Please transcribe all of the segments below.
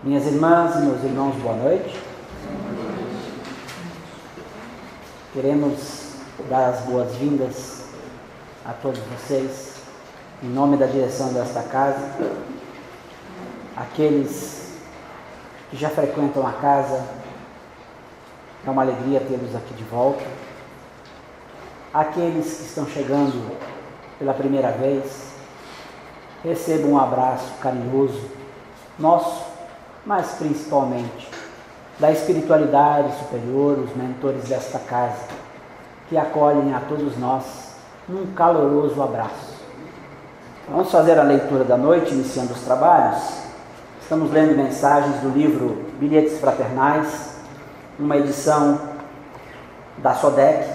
Minhas irmãs e meus irmãos, boa noite. Queremos dar as boas-vindas a todos vocês, em nome da direção desta casa, aqueles que já frequentam a casa, é uma alegria tê-los aqui de volta, aqueles que estão chegando pela primeira vez, recebam um abraço carinhoso, nosso, mas principalmente da espiritualidade superior, os mentores desta casa, que acolhem a todos nós num caloroso abraço. Vamos fazer a leitura da noite, iniciando os trabalhos. Estamos lendo mensagens do livro Bilhetes Fraternais, uma edição da SODEC,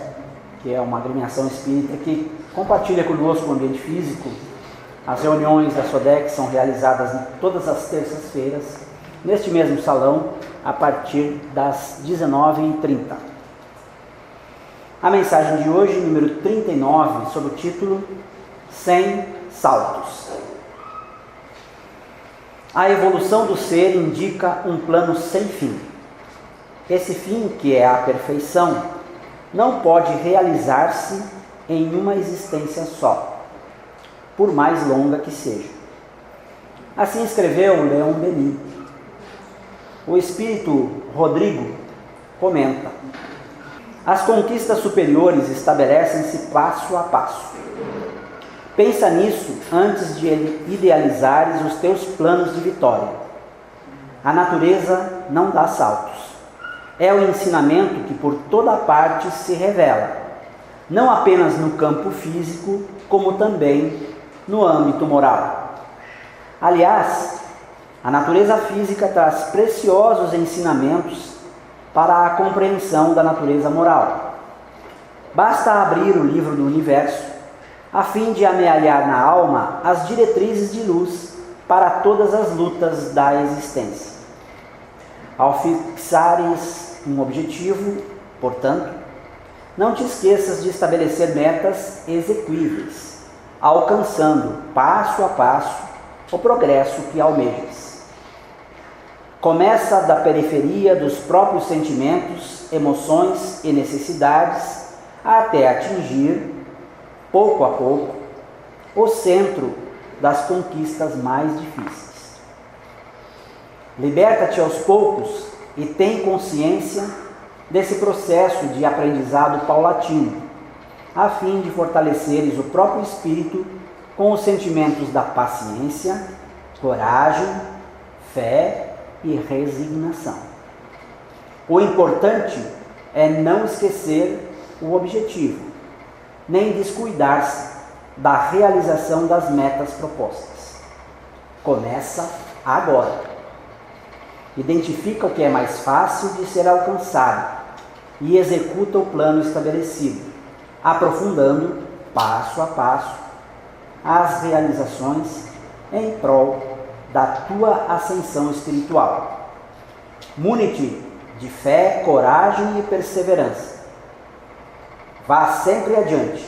que é uma agremiação espírita que compartilha conosco o ambiente físico. As reuniões da SODEC são realizadas todas as terças-feiras, neste mesmo salão, a partir das 19h30. A mensagem de hoje, número 39, sob o título 100 saltos. A evolução do ser indica um plano sem fim. Esse fim, que é a perfeição, não pode realizar-se em uma existência só, por mais longa que seja. Assim escreveu Leon Denis. O espírito Rodrigo comenta: as conquistas superiores estabelecem-se passo a passo. Pensa nisso antes de idealizares os teus planos de vitória. A natureza não dá saltos. É o ensinamento que por toda parte se revela, não apenas no campo físico, como também no âmbito moral. Aliás, a natureza física traz preciosos ensinamentos para a compreensão da natureza moral. Basta abrir o livro do universo, a fim de amealhar na alma as diretrizes de luz para todas as lutas da existência. Ao fixares um objetivo, portanto, não te esqueças de estabelecer metas exequíveis, alcançando, passo a passo, o progresso que almejas. Começa da periferia dos próprios sentimentos, emoções e necessidades até atingir, pouco a pouco, o centro das conquistas mais difíceis. Liberta-te aos poucos e tem consciência desse processo de aprendizado paulatino, a fim de fortaleceres o próprio espírito com os sentimentos da paciência, coragem, fé e resignação. O importante é não esquecer o objetivo, nem descuidar-se da realização das metas propostas. Começa agora. Identifica o que é mais fácil de ser alcançado e executa o plano estabelecido, aprofundando, passo a passo, as realizações em prol da tua ascensão espiritual. Mune-te de fé, coragem e perseverança. Vá sempre adiante,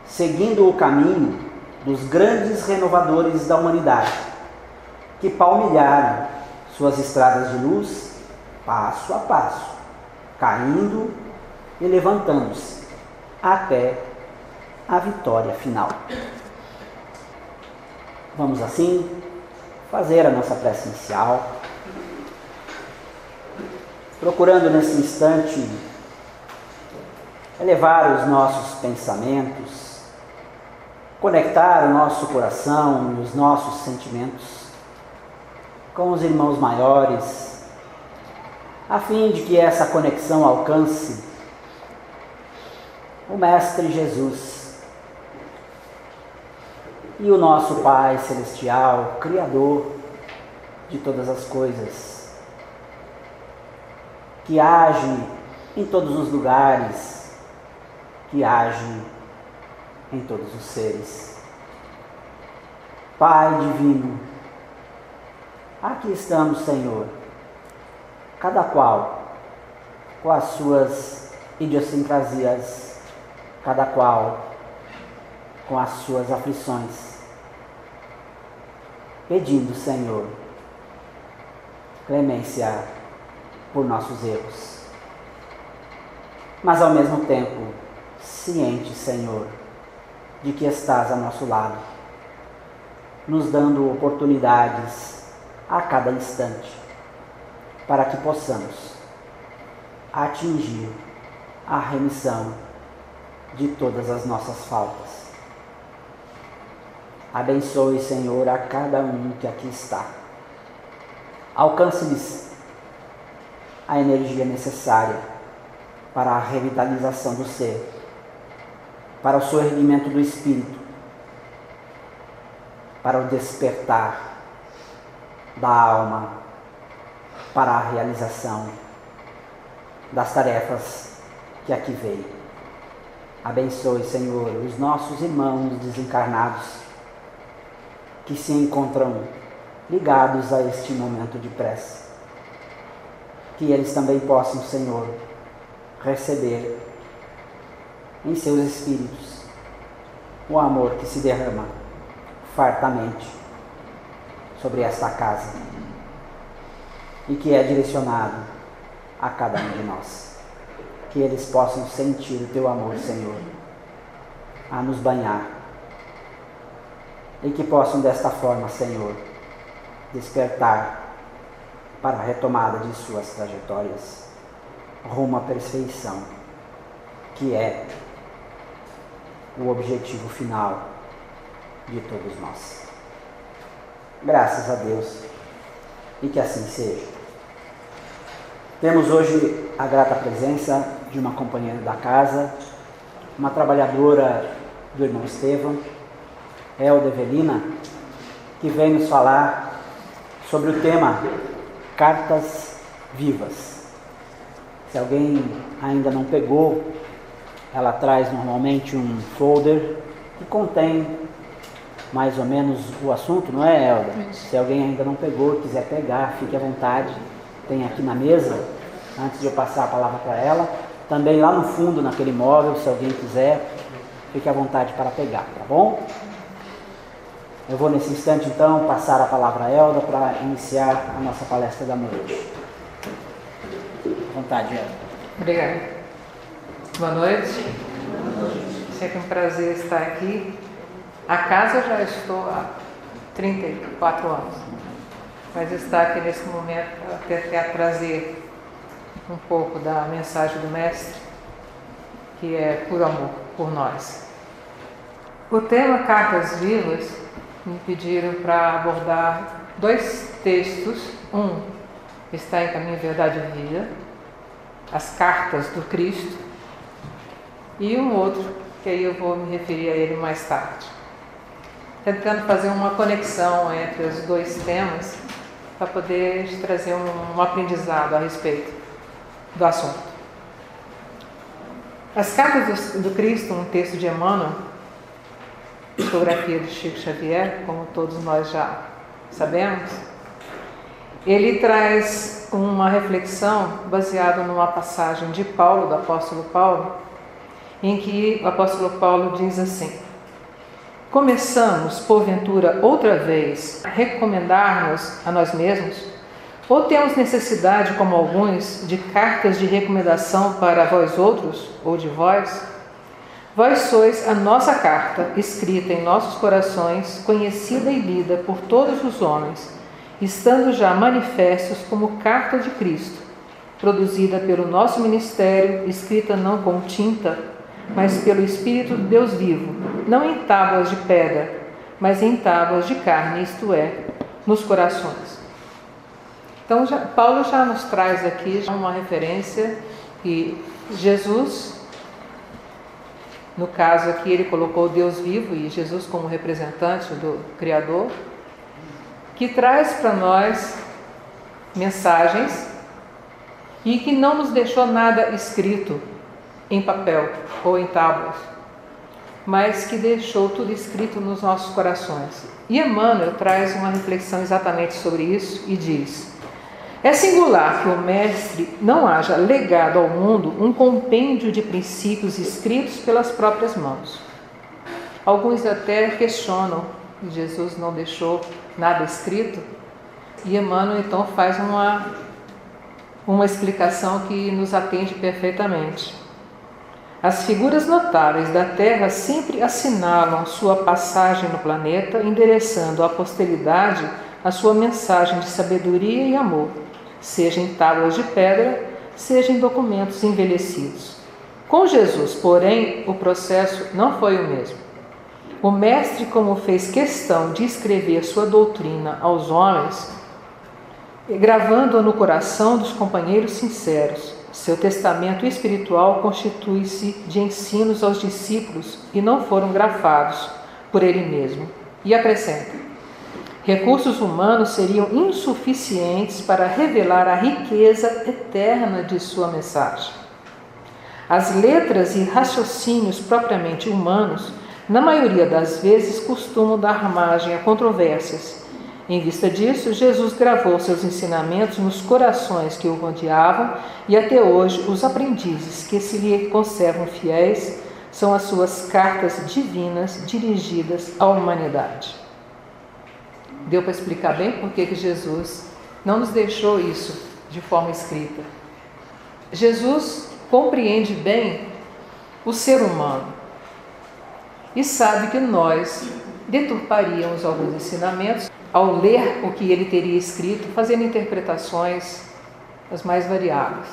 seguindo o caminho dos grandes renovadores da humanidade, que palmilharam suas estradas de luz passo a passo, caindo e levantando-se até a vitória final. Vamos assim fazer a nossa prece inicial, procurando nesse instante elevar os nossos pensamentos, conectar o nosso coração e os nossos sentimentos com os irmãos maiores, a fim de que essa conexão alcance o Mestre Jesus e o nosso Pai Celestial, Criador de todas as coisas, que age em todos os lugares, que age em todos os seres. Pai divino, aqui estamos, Senhor, cada qual com as suas idiosincrasias, cada qual com as suas aflições, pedindo, Senhor, clemência por nossos erros. Mas ao mesmo tempo, ciente, Senhor, de que estás a nosso lado, nos dando oportunidades a cada instante, para que possamos atingir a remissão de todas as nossas faltas. Abençoe, Senhor, a cada um que aqui está. Alcance-lhes a energia necessária para a revitalização do ser, para o soerguimento do espírito, para o despertar da alma, para a realização das tarefas que aqui veio. Abençoe, Senhor, os nossos irmãos desencarnados que se encontram ligados a este momento de prece. Que eles também possam, Senhor, receber em seus espíritos o amor que se derrama fartamente sobre esta casa e que é direcionado a cada um de nós. Que eles possam sentir o teu amor, Senhor, a nos banhar, e que possam desta forma, Senhor, despertar para a retomada de suas trajetórias rumo à perfeição, que é o objetivo final de todos nós. Graças a Deus, e que assim seja. Temos hoje a grata presença de uma companheira da casa, uma trabalhadora do irmão Estevão, Elda Evelina, que vem nos falar sobre o tema Cartas Vivas. Se alguém ainda não pegou, ela traz normalmente um folder que contém mais ou menos o assunto, não é, Elda? Se alguém ainda não pegou, quiser pegar, fique à vontade. Tem aqui na mesa, antes de eu passar a palavra para ela. Também lá no fundo, naquele móvel, se alguém quiser, fique à vontade para pegar, tá bom? Eu vou nesse instante, então, passar a palavra a Elda para iniciar a nossa palestra da noite. À vontade, Elda. Obrigada. Boa noite. Sempre um prazer estar aqui. A casa eu já estou há 34 anos, mas estar aqui nesse momento para tentar trazer um pouco da mensagem do Mestre, que é por amor, por nós. O tema Cartas Vivas me pediram para abordar 2 textos. Um está em Caminho, Verdade e Vida, as Cartas do Cristo, e um outro, que aí eu vou me referir a ele mais tarde. Tentando fazer uma conexão entre os 2 temas para poder trazer um aprendizado a respeito do assunto. As Cartas do Cristo, um texto de Emmanuel, psicografia de Chico Xavier, como todos nós já sabemos, ele traz uma reflexão baseada numa passagem de Paulo, do apóstolo Paulo, em que o apóstolo Paulo diz assim: começamos, porventura, outra vez, a recomendar-nos a nós mesmos? Ou temos necessidade, como alguns, de cartas de recomendação para vós outros, ou de vós? Vós sois a nossa carta, escrita em nossos corações, conhecida e lida por todos os homens, estando já manifestos como carta de Cristo, produzida pelo nosso ministério, escrita não com tinta, mas pelo Espírito de Deus vivo, não em tábuas de pedra, mas em tábuas de carne, isto é, nos corações. Então, Paulo já nos traz aqui uma referência que Jesus, no caso aqui ele colocou Deus vivo e Jesus como representante do Criador, que traz para nós mensagens e que não nos deixou nada escrito em papel ou em tábuas, mas que deixou tudo escrito nos nossos corações. E Emmanuel traz uma reflexão exatamente sobre isso e diz: é singular que o Mestre não haja legado ao mundo um compêndio de princípios escritos pelas próprias mãos. Alguns até questionam que Jesus não deixou nada escrito, E Emmanuel então faz uma explicação que nos atende perfeitamente. As figuras notáveis da Terra sempre assinalam sua passagem no planeta, endereçando à posteridade a sua mensagem de sabedoria e amor, seja em tábuas de pedra, seja em documentos envelhecidos. Com Jesus, porém, o processo não foi o mesmo. O Mestre, como fez questão de escrever sua doutrina aos homens, gravando-a no coração dos companheiros sinceros, seu testamento espiritual constitui-se de ensinos aos discípulos e não foram grafados por ele mesmo. E acrescenta: recursos humanos seriam insuficientes para revelar a riqueza eterna de sua mensagem. As letras e raciocínios propriamente humanos, na maioria das vezes, costumam dar margem a controvérsias. Em vista disso, Jesus gravou seus ensinamentos nos corações que o rodeavam e até hoje os aprendizes que se lhe conservam fiéis são as suas cartas divinas dirigidas à humanidade. Deu para explicar bem por que Jesus não nos deixou isso de forma escrita. Jesus compreende bem o ser humano e sabe que nós deturparíamos alguns ensinamentos ao ler o que ele teria escrito, fazendo interpretações as mais variadas.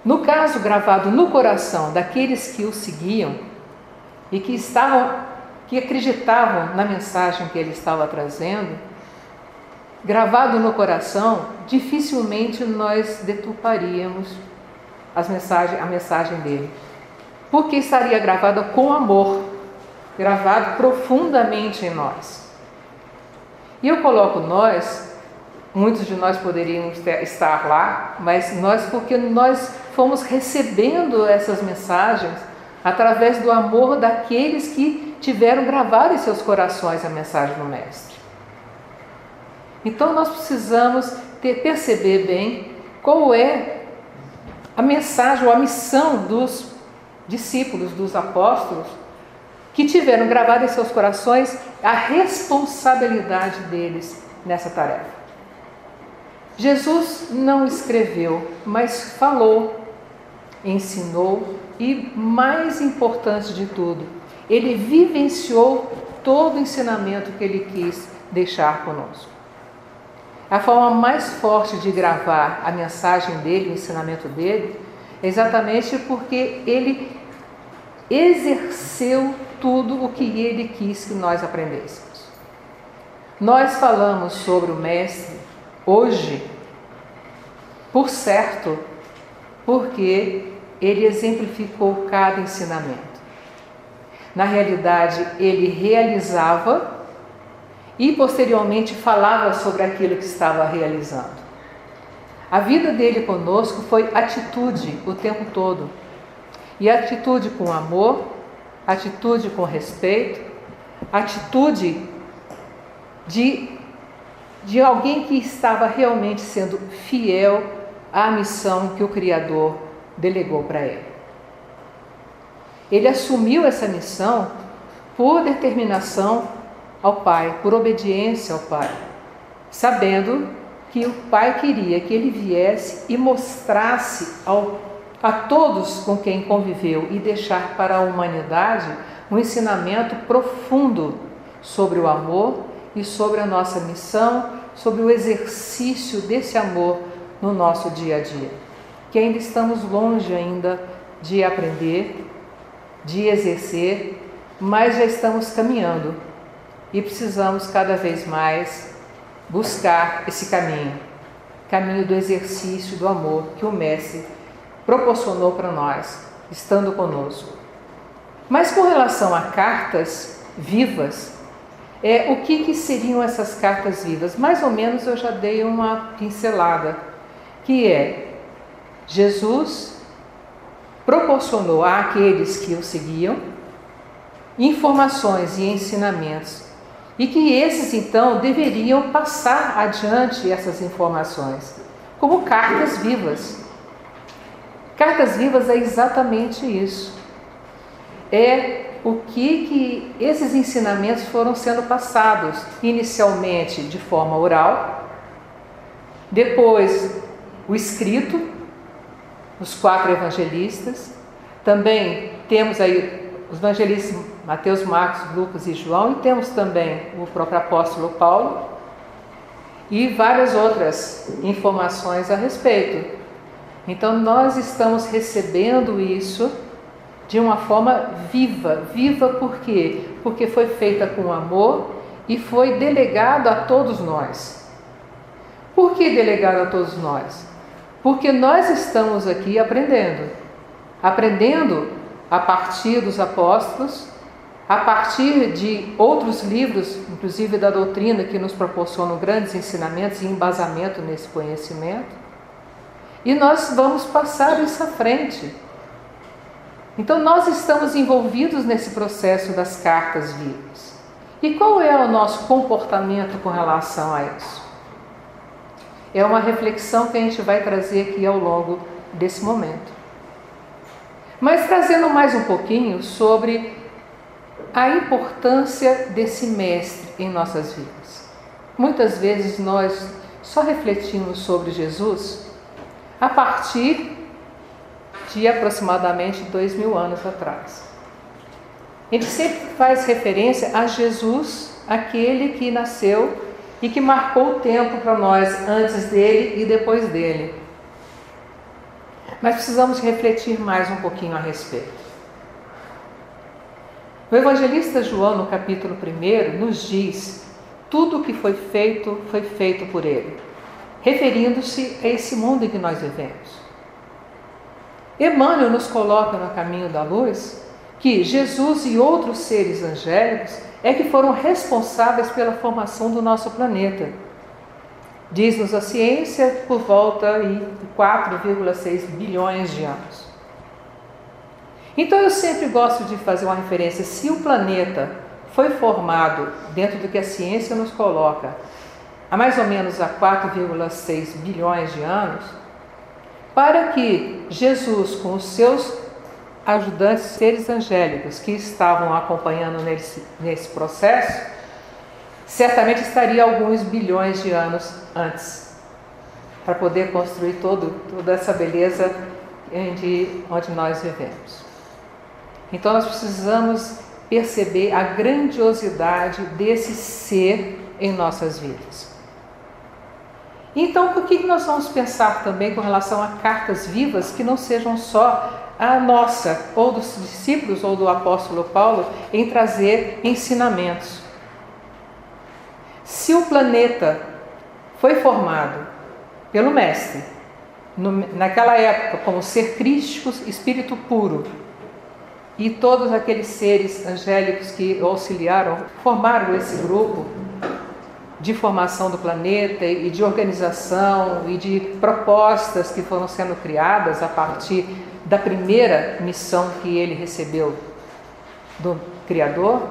No caso gravado no coração daqueles que o seguiam e que acreditavam na mensagem que ele estava trazendo, gravado no coração, dificilmente nós deturparíamos a mensagem dele, porque estaria gravada com amor, gravado profundamente em nós. E eu coloco nós, muitos de nós poderiam estar lá, mas nós, porque nós fomos recebendo essas mensagens através do amor daqueles que tiveram gravado em seus corações a mensagem do Mestre. Então nós precisamos perceber bem qual é a mensagem ou a missão dos discípulos, dos apóstolos, que tiveram gravado em seus corações a responsabilidade deles nessa tarefa. Jesus não escreveu, mas falou, ensinou e, mais importante de tudo, ele vivenciou todo o ensinamento que ele quis deixar conosco. A forma mais forte de gravar a mensagem dele, o ensinamento dele, é exatamente porque ele exerceu tudo o que ele quis que nós aprendêssemos. Nós falamos sobre o Mestre hoje, por certo, porque ele exemplificou cada ensinamento. Na realidade, ele realizava e posteriormente falava sobre aquilo que estava realizando. A vida dele conosco foi atitude o tempo todo. E atitude com amor, atitude com respeito, atitude de alguém que estava realmente sendo fiel à missão que o Criador delegou para ele. Ele assumiu essa missão por determinação ao Pai, por obediência ao Pai, sabendo que o Pai queria que ele viesse e mostrasse a todos com quem conviveu e deixar para a humanidade um ensinamento profundo sobre o amor e sobre a nossa missão, sobre o exercício desse amor no nosso dia a dia, que ainda estamos longe ainda de aprender, de exercer, mas já estamos caminhando e precisamos cada vez mais buscar esse caminho do exercício do amor que o Mestre proporcionou para nós, estando conosco. Mas com relação a cartas vivas, o que seriam essas cartas vivas? Mais ou menos eu já dei uma pincelada, que Jesus proporcionou àqueles que o seguiam informações e ensinamentos, e que esses então deveriam passar adiante essas informações, como cartas vivas. Cartas vivas é exatamente isso. É o que esses ensinamentos foram sendo passados, inicialmente de forma oral, depois o escrito, os 4 evangelistas, também temos aí os evangelistas Mateus, Marcos, Lucas e João, e temos também o próprio apóstolo Paulo e várias outras informações a respeito. Então nós estamos recebendo isso de uma forma viva. Viva por quê? Porque foi feita com amor e foi delegado a todos nós. Por que delegado a todos nós? Porque nós estamos aqui aprendendo a partir dos apóstolos, a partir de outros livros, inclusive da doutrina, que nos proporcionam grandes ensinamentos e embasamento nesse conhecimento, e nós vamos passar isso à frente. Então nós estamos envolvidos nesse processo das cartas vivas. E qual é o nosso comportamento com relação a isso? É uma reflexão que a gente vai trazer aqui ao longo desse momento. Mas trazendo mais um pouquinho sobre a importância desse mestre em nossas vidas. Muitas vezes nós só refletimos sobre Jesus a partir de aproximadamente 2000 anos atrás. Ele sempre faz referência a Jesus, aquele que nasceu e que marcou o tempo para nós antes dele e depois dele. Mas precisamos refletir mais um pouquinho a respeito. O evangelista João, no capítulo 1, nos diz: tudo o que foi feito por ele, referindo-se a esse mundo em que nós vivemos. Emmanuel nos coloca no caminho da luz que Jesus e outros seres angélicos é que foram responsáveis pela formação do nosso planeta. Diz-nos a ciência por volta de 4,6 bilhões de anos. Então eu sempre gosto de fazer uma referência. Se o planeta foi formado dentro do que a ciência nos coloca há mais ou menos 4,6 bilhões de anos, para que Jesus, com os seus ajudantes, seres angélicos que estavam acompanhando nesse processo, certamente estaria alguns bilhões de anos antes, para poder construir toda essa beleza onde nós vivemos. Então nós precisamos perceber a grandiosidade desse ser em nossas vidas. Então, por que nós vamos pensar também com relação a cartas vivas que não sejam só a nossa, ou dos discípulos, ou do apóstolo Paulo, em trazer ensinamentos? Se o planeta foi formado pelo Mestre, naquela época, como ser crístico, espírito puro, e todos aqueles seres angélicos que auxiliaram, formaram esse grupo de formação do planeta e de organização e de propostas que foram sendo criadas a partir da primeira missão que ele recebeu do Criador.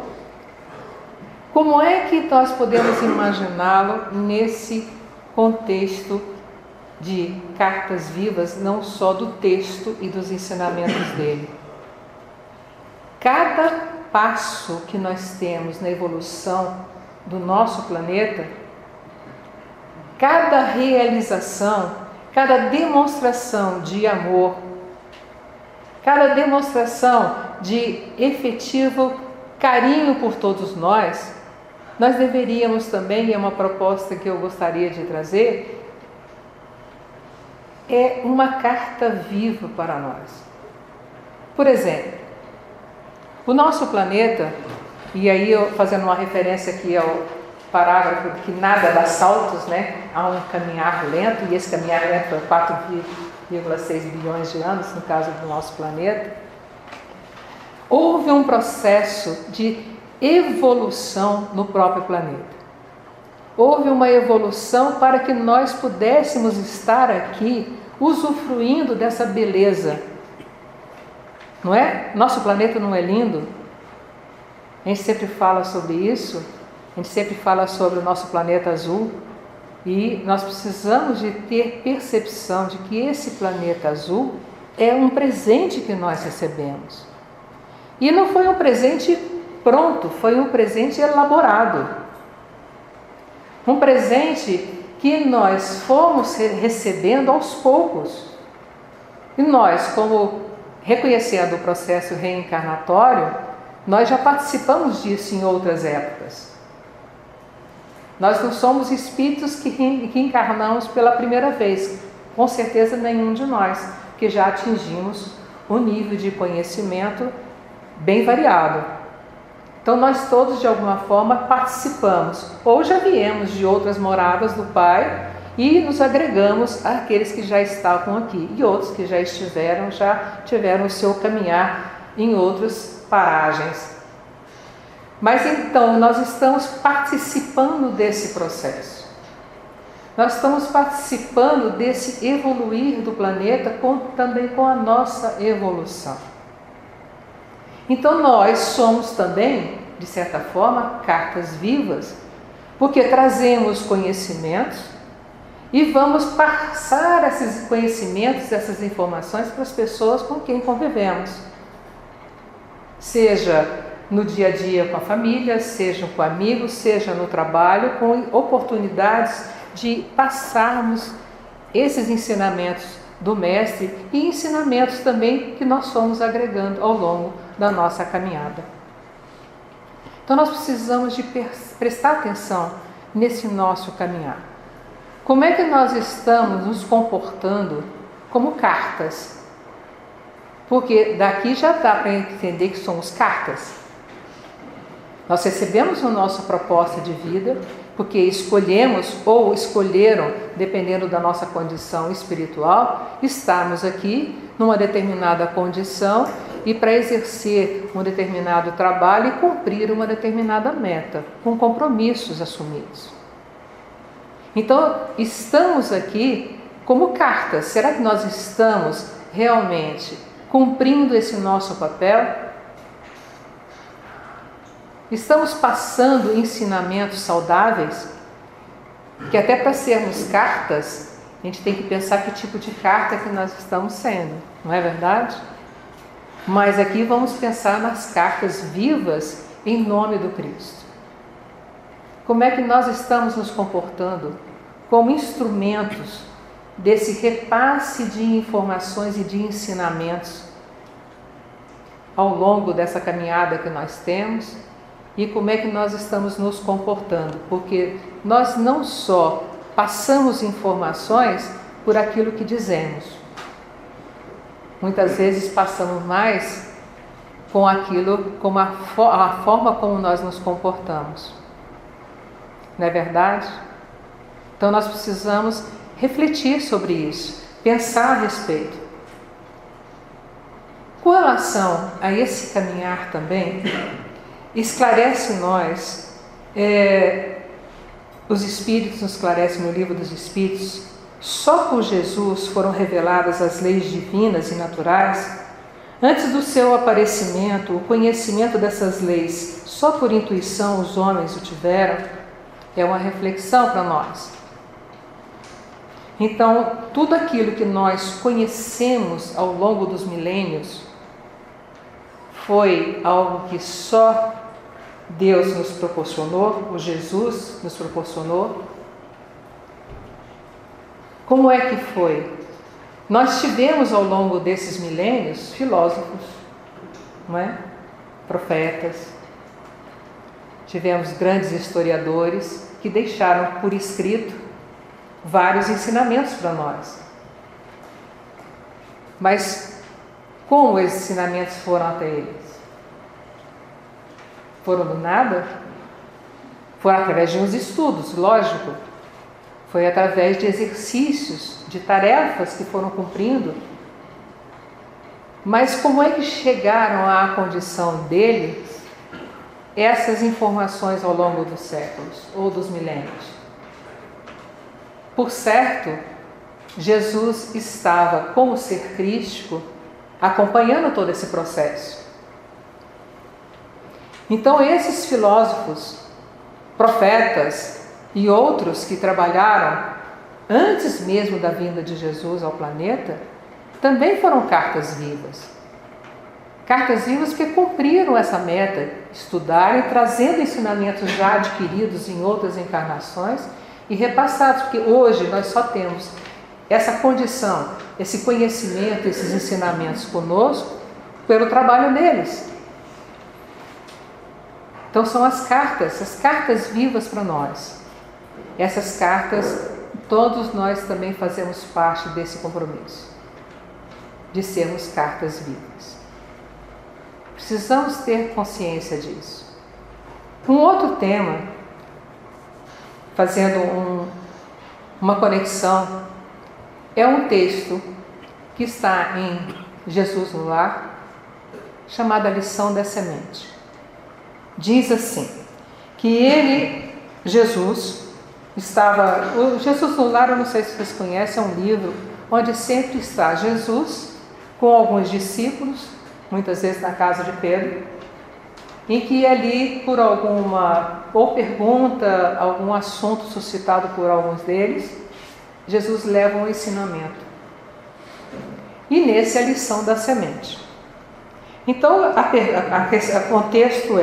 Como é que nós podemos imaginá-lo nesse contexto de cartas vivas, não só do texto e dos ensinamentos dele? Cada passo que nós temos na evolução do nosso planeta, cada realização, cada demonstração de amor, cada demonstração de efetivo carinho por todos nós deveríamos também, e é uma proposta que eu gostaria de trazer, é uma carta viva para nós. Por exemplo, o nosso planeta, e aí eu fazendo uma referência aqui ao parágrafo que nada dá saltos, né? Há um caminhar lento, e esse caminhar lento foi 4,6 bilhões de anos, no caso do nosso planeta. Houve um processo de evolução no próprio planeta. Houve uma evolução para que nós pudéssemos estar aqui usufruindo dessa beleza. Não é? Nosso planeta não é lindo? A gente sempre fala sobre isso, a gente sempre fala sobre o nosso planeta azul, e nós precisamos de ter percepção de que esse planeta azul é um presente que nós recebemos. E não foi um presente pronto, foi um presente elaborado. Um presente que nós fomos recebendo aos poucos. E nós, como reconhecendo o processo reencarnatório, nós já participamos disso em outras épocas. Nós não somos espíritos que encarnamos pela primeira vez. Com certeza nenhum de nós, que já atingimos um nível de conhecimento bem variado. Então nós todos de alguma forma participamos, ou já viemos de outras moradas do Pai e nos agregamos àqueles que já estavam aqui, e outros que já tiveram o seu caminhar em outras paragens. Mas então nós estamos participando desse processo. Nós estamos participando desse evoluir do planeta também com a nossa evolução. Então nós somos também, de certa forma, cartas vivas, porque trazemos conhecimentos e vamos passar esses conhecimentos, essas informações para as pessoas com quem convivemos. Seja no dia a dia com a família, seja com amigos, seja no trabalho, com oportunidades de passarmos esses ensinamentos do Mestre e ensinamentos também que nós fomos agregando ao longo da nossa caminhada. Então nós precisamos de prestar atenção nesse nosso caminhar. Como é que nós estamos nos comportando como cartas? Porque daqui já dá para entender que somos cartas. Nós recebemos a nossa proposta de vida, porque escolhemos ou escolheram, dependendo da nossa condição espiritual, estarmos aqui numa determinada condição e para exercer um determinado trabalho e cumprir uma determinada meta, com compromissos assumidos. Então, estamos aqui como cartas. Será que nós estamos realmente cumprindo esse nosso papel? Estamos passando ensinamentos saudáveis? Que até para sermos cartas, a gente tem que pensar que tipo de carta que nós estamos sendo, não é verdade? Mas aqui vamos pensar nas cartas vivas em nome do Cristo. Como é que nós estamos nos comportando como instrumentos desse repasse de informações e de ensinamentos ao longo dessa caminhada que nós temos? E como é que nós estamos nos comportando? Porque nós não só passamos informações por aquilo que dizemos. Muitas vezes passamos mais com aquilo, com a forma como nós nos comportamos. Não é verdade? Então nós precisamos refletir sobre isso, pensar a respeito. Com relação a esse caminhar também, esclarece nós, os Espíritos nos esclarecem no Livro dos Espíritos, só por Jesus foram reveladas as leis divinas e naturais. Antes do seu aparecimento, o conhecimento dessas leis, só por intuição os homens o tiveram. É uma reflexão para nós. Então, tudo aquilo que nós conhecemos ao longo dos milênios foi algo que só Deus nos proporcionou, o Jesus nos proporcionou. Como é que foi? Nós tivemos ao longo desses milênios filósofos, não é? Profetas, tivemos grandes historiadores que deixaram por escrito vários ensinamentos para nós. Mas como esses ensinamentos foram até eles? Foram do nada? Foram através de uns estudos, lógico. Foi através de exercícios, de tarefas que foram cumprindo. Mas como é que chegaram à condição deles essas informações ao longo dos séculos ou dos milênios? Por certo, Jesus estava, como ser crístico, acompanhando todo esse processo. Então, esses filósofos, profetas e outros que trabalharam antes mesmo da vinda de Jesus ao planeta, também foram cartas vivas. Cartas vivas porque cumpriram essa meta, estudarem, trazendo ensinamentos já adquiridos em outras encarnações e repassados, porque hoje nós só temos essa condição, esse conhecimento, esses ensinamentos conosco, pelo trabalho deles. Então são as cartas vivas para nós. Essas cartas, todos nós também fazemos parte desse compromisso, de sermos cartas vivas. Precisamos ter consciência disso. Um outro tema, fazendo uma conexão, é um texto que está em Jesus no Lar, chamado A Lição da Semente. Diz assim, que ele, Jesus no Lar, eu não sei se vocês conhecem, é um livro onde sempre está Jesus com alguns discípulos, muitas vezes na casa de Pedro, em que ali, por alguma ou pergunta, algum assunto suscitado por alguns deles, Jesus leva um ensinamento. E nesse é a lição da semente. Então, o contexto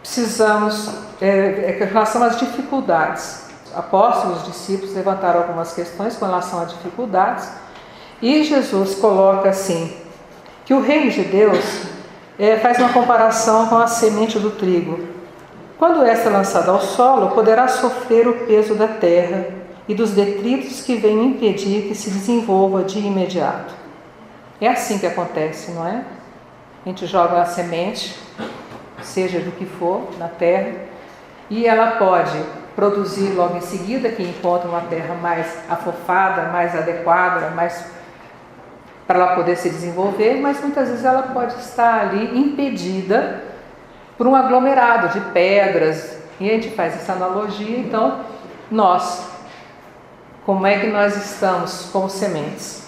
precisamos, em relação às dificuldades, apóstolos, discípulos levantaram algumas questões com relação às dificuldades, e Jesus coloca assim, que o reino de Deus faz uma comparação com a semente do trigo. Quando esta é lançada ao solo, poderá sofrer o peso da terra e dos detritos que vêm impedir que se desenvolva de imediato. É assim que acontece, não é? A gente joga a semente, seja do que for, na terra, e ela pode produzir logo em seguida, que encontra uma terra mais afofada, mais adequada, mais para ela poder se desenvolver, mas muitas vezes ela pode estar ali impedida por um aglomerado de pedras, e a gente faz essa analogia. Então, como é que nós estamos como sementes?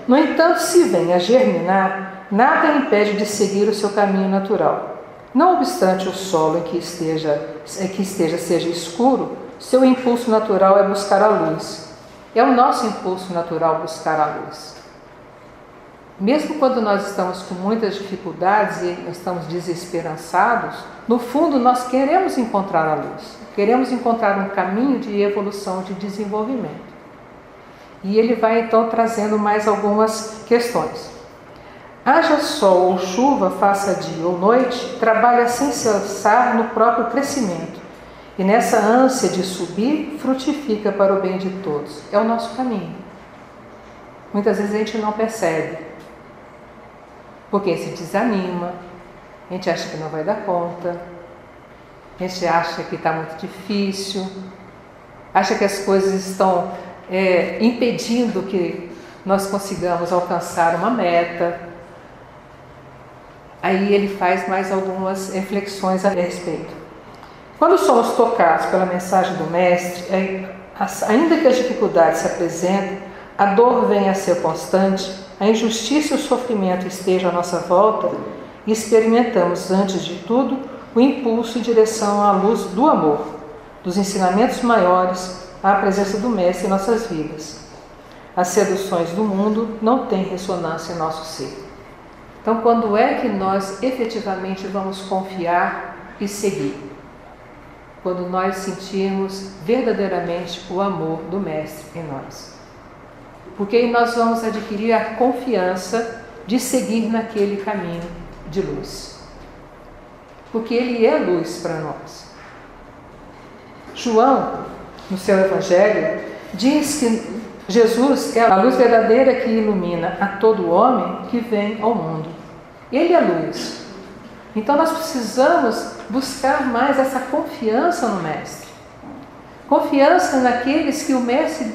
No entanto, se vem a germinar, nada impede de seguir o seu caminho natural. Não obstante o solo em que esteja seja escuro, seu impulso natural é buscar a luz. É o nosso impulso natural buscar a luz. Mesmo quando nós estamos com muitas dificuldades e estamos desesperançados, no fundo nós queremos encontrar a luz. Queremos encontrar um caminho de evolução, de desenvolvimento. E ele vai então trazendo mais algumas questões. Haja sol ou chuva, faça dia ou noite, trabalha sem cessar no próprio crescimento. E nessa ânsia de subir, frutifica para o bem de todos. É o nosso caminho. Muitas vezes a gente não percebe. Porque se desanima, a gente acha que não vai dar conta, a gente acha que está muito difícil, acha que as coisas estão impedindo que nós consigamos alcançar uma meta. Aí ele faz mais algumas reflexões a respeito. Quando somos tocados pela mensagem do Mestre, ainda que as dificuldades se apresentem, a dor venha a ser constante, a injustiça e o sofrimento estejam à nossa volta, e experimentamos, antes de tudo, o impulso em direção à luz do amor, dos ensinamentos maiores, à presença do Mestre em nossas vidas. As seduções do mundo não têm ressonância em nosso ser. Então, quando é que nós efetivamente vamos confiar e seguir? Quando nós sentirmos verdadeiramente o amor do Mestre em nós. Porque aí nós vamos adquirir a confiança de seguir naquele caminho de luz. Porque ele é luz para nós. João, no seu Evangelho, diz que Jesus é a luz verdadeira que ilumina a todo homem que vem ao mundo. Ele é luz. Então nós precisamos buscar mais essa confiança no Mestre. Confiança naqueles que o Mestre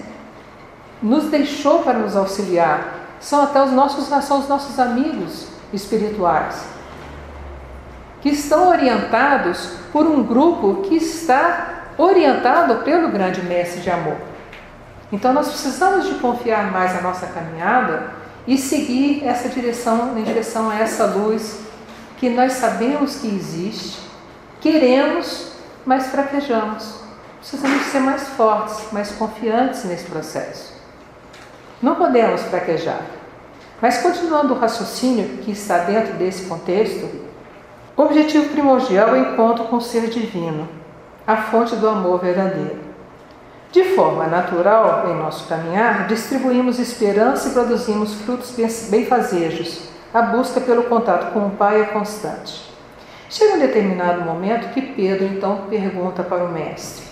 nos deixou para nos auxiliar. São até os nossos amigos espirituais, que estão orientados por um grupo que está orientado pelo grande Mestre de amor. Então nós precisamos de confiar mais na nossa caminhada e seguir essa direção, em direção a essa luz que nós sabemos que existe, queremos, mas fraquejamos. Precisamos ser mais fortes, mais confiantes nesse processo. Não podemos fraquejar. Mas continuando o raciocínio que está dentro desse contexto, o objetivo primordial é o encontro com o ser divino, a fonte do amor verdadeiro. De forma natural, em nosso caminhar, distribuímos esperança e produzimos frutos benfazejos. A busca pelo contato com o Pai é constante. Chega um determinado momento que Pedro então pergunta para o Mestre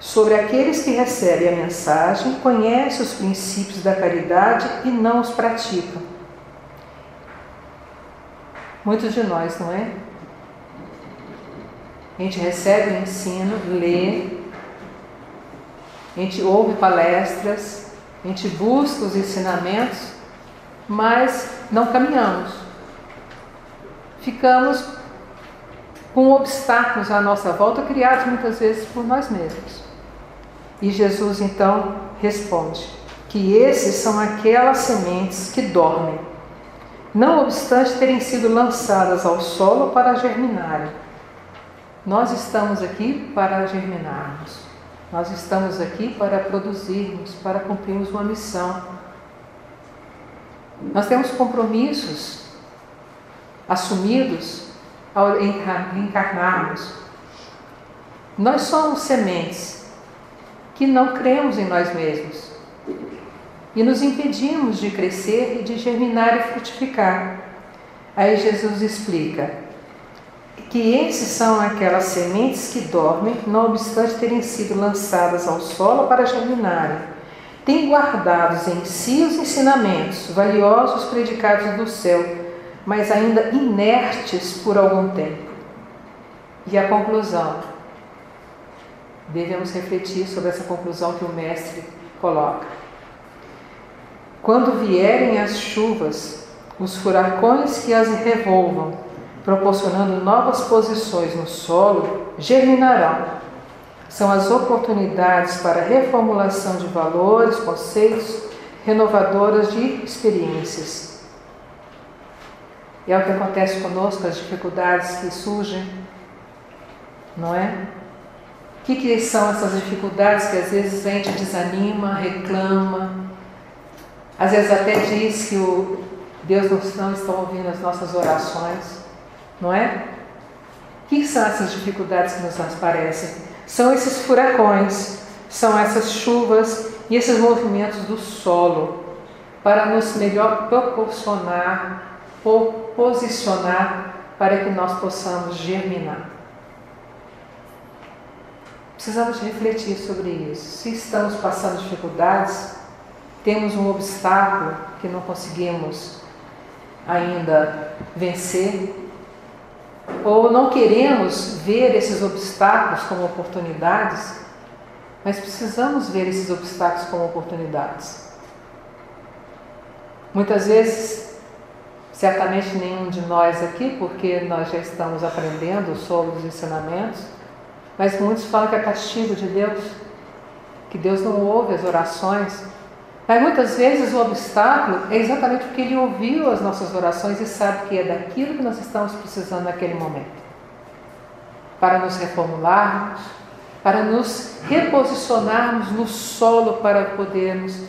sobre aqueles que recebem a mensagem, conhecem os princípios da caridade e não os praticam. Muitos de nós, não é? A gente recebe o ensino, lê, a gente ouve palestras, a gente busca os ensinamentos, mas não caminhamos. Ficamos com obstáculos à nossa volta, criados muitas vezes por nós mesmos. E Jesus então responde que esses são aquelas sementes que dormem, não obstante terem sido lançadas ao solo para germinarem. Nós estamos aqui para germinarmos. Nós estamos aqui para produzirmos, para cumprirmos uma missão. Nós temos compromissos assumidos ao encarnarmos. Nós somos sementes que não cremos em nós mesmos e nos impedimos de crescer e de germinar e frutificar. Aí Jesus explica que esses são aquelas sementes que dormem, não obstante terem sido lançadas ao solo para germinarem. Têm guardados em si os ensinamentos valiosos predicados do céu, mas ainda inertes por algum tempo. E a conclusão? Devemos refletir sobre essa conclusão que o Mestre coloca. Quando vierem as chuvas, os furacões que as revolvam, proporcionando novas posições no solo, germinarão. São as oportunidades para reformulação de valores, conceitos, renovadoras de experiências. E é o que acontece conosco, as dificuldades que surgem, não é? O que são essas dificuldades que às vezes a gente desanima, reclama, às vezes até diz que Deus não está ouvindo as nossas orações, não é? O que são essas dificuldades que nos aparecem? São esses furacões, são essas chuvas e esses movimentos do solo para nos melhor proporcionar ou posicionar para que nós possamos germinar. Precisamos refletir sobre isso. Se estamos passando dificuldades, temos um obstáculo que não conseguimos ainda vencer, ou não queremos ver esses obstáculos como oportunidades, mas precisamos ver esses obstáculos como oportunidades. Muitas vezes, certamente nenhum de nós aqui, porque nós já estamos aprendendo sobre os ensinamentos, mas muitos falam que é castigo de Deus, que Deus não ouve as orações. Mas muitas vezes o obstáculo é exatamente porque Ele ouviu as nossas orações e sabe que é daquilo que nós estamos precisando naquele momento. Para nos reformularmos, para nos reposicionarmos no solo para podermos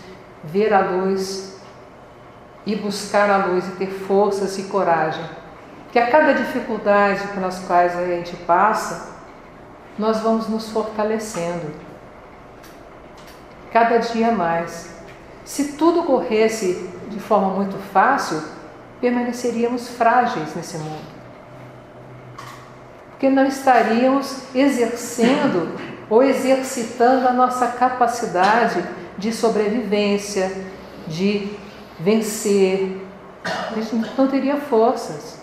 ver a luz e buscar a luz e ter forças e coragem. Que a cada dificuldade pelas quais a gente passa, nós vamos nos fortalecendo. Cada dia mais. Se tudo corresse de forma muito fácil, permaneceríamos frágeis nesse mundo. Porque não estaríamos exercendo ou exercitando a nossa capacidade de sobrevivência, de vencer. A gente não teria forças.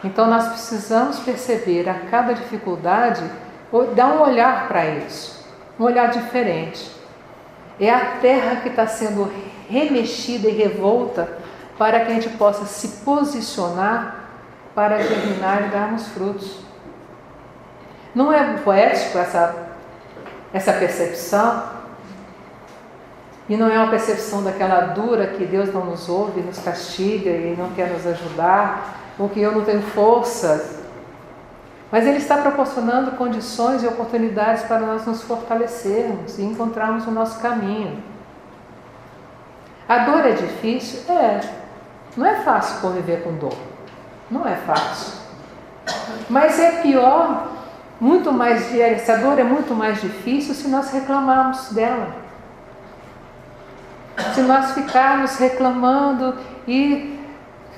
Então nós precisamos perceber a cada dificuldade, dar um olhar para isso, um olhar diferente. É a terra que está sendo remexida e revolta para que a gente possa se posicionar para germinar e darmos frutos. Não é poético essa percepção? E não é uma percepção daquela dura que Deus não nos ouve, nos castiga e não quer nos ajudar, ou que eu não tenho força. Mas Ele está proporcionando condições e oportunidades para nós nos fortalecermos e encontrarmos o nosso caminho. A dor é difícil? É. Não é fácil conviver com dor. Não é fácil. Mas é pior, muito mais, essa dor é muito mais difícil se nós reclamarmos dela. Se nós ficarmos reclamando e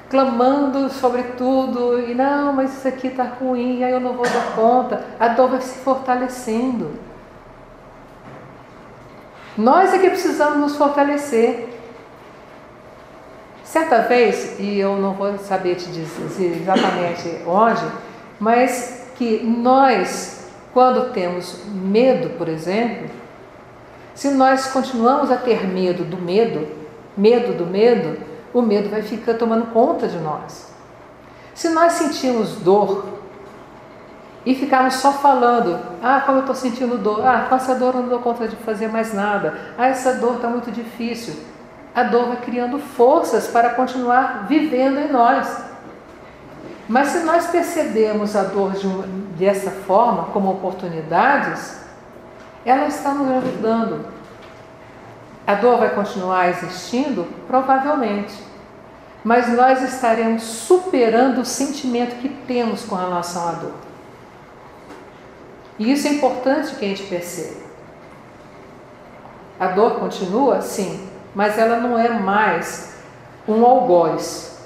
clamando sobre tudo, e não, mas isso aqui está ruim, aí eu não vou dar conta, a dor vai se fortalecendo. Nós é que precisamos nos fortalecer. Certa vez, e eu não vou saber te dizer exatamente onde, mas que nós, quando temos medo, por exemplo, se nós continuamos a ter medo do medo, o medo vai ficar tomando conta de nós. Se nós sentimos dor e ficarmos só falando, como eu estou sentindo dor, com essa dor eu não dou conta de fazer mais nada, essa dor está muito difícil, a dor vai criando forças para continuar vivendo em nós. Mas se nós percebemos a dor dessa forma, como oportunidades, ela está nos ajudando. A dor vai continuar existindo? Provavelmente. Mas nós estaremos superando o sentimento que temos com relação à dor. E isso é importante que a gente perceba. A dor continua? Sim. Mas ela não é mais um algoz.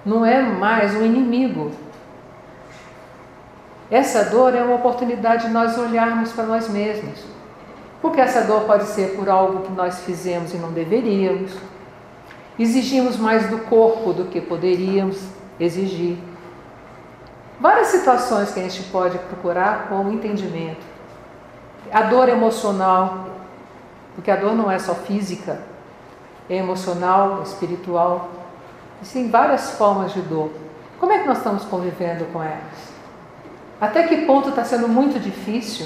Não é mais um inimigo. Essa dor é uma oportunidade de nós olharmos para nós mesmos. Porque essa dor pode ser por algo que nós fizemos e não deveríamos. Exigimos mais do corpo do que poderíamos exigir. Várias situações que a gente pode procurar com entendimento. A dor emocional, porque a dor não é só física, é emocional, espiritual. Existem várias formas de dor. Como é que nós estamos convivendo com elas? Até que ponto está sendo muito difícil?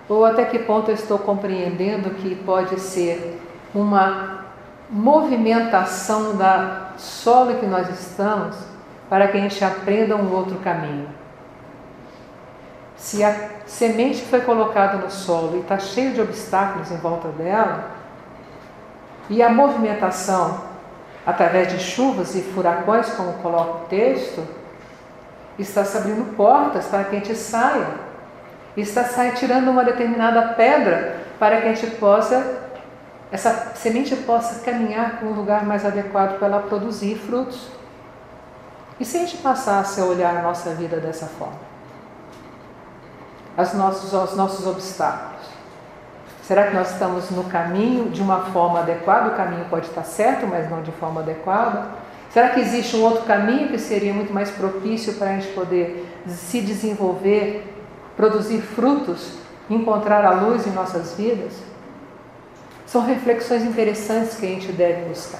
Ou até que ponto eu estou compreendendo que pode ser uma movimentação da solo que nós estamos para que a gente aprenda um outro caminho? Se a semente foi colocada no solo e está cheio de obstáculos em volta dela, e a movimentação através de chuvas e furacões, como coloca o texto, está se abrindo portas para que a gente saia. Está tirando uma determinada pedra para que a gente essa semente possa caminhar para um lugar mais adequado para ela produzir frutos. E se a gente passasse a olhar a nossa vida dessa forma? Os nossos obstáculos. Será que nós estamos no caminho de uma forma adequada? O caminho pode estar certo, mas não de forma adequada. Será que existe um outro caminho que seria muito mais propício para a gente poder se desenvolver, produzir frutos, encontrar a luz em nossas vidas? São reflexões interessantes que a gente deve buscar.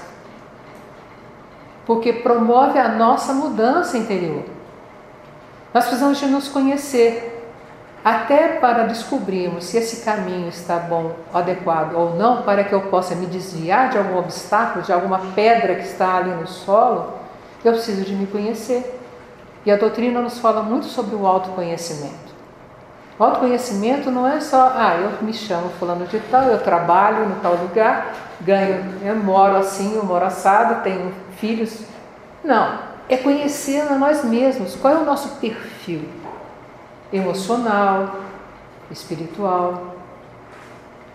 Porque promove a nossa mudança interior. Nós precisamos de nos conhecer, até para descobrirmos se esse caminho está bom, adequado ou não, para que eu possa me desviar de algum obstáculo, de alguma pedra que está ali no solo. Eu preciso de me conhecer. E a doutrina nos fala muito sobre o autoconhecimento. O autoconhecimento não é só, eu me chamo fulano de tal, eu trabalho no tal lugar, eu moro assim, eu moro assado, tenho filhos. Não, é conhecer a nós mesmos. Qual é o nosso perfil? Emocional, espiritual.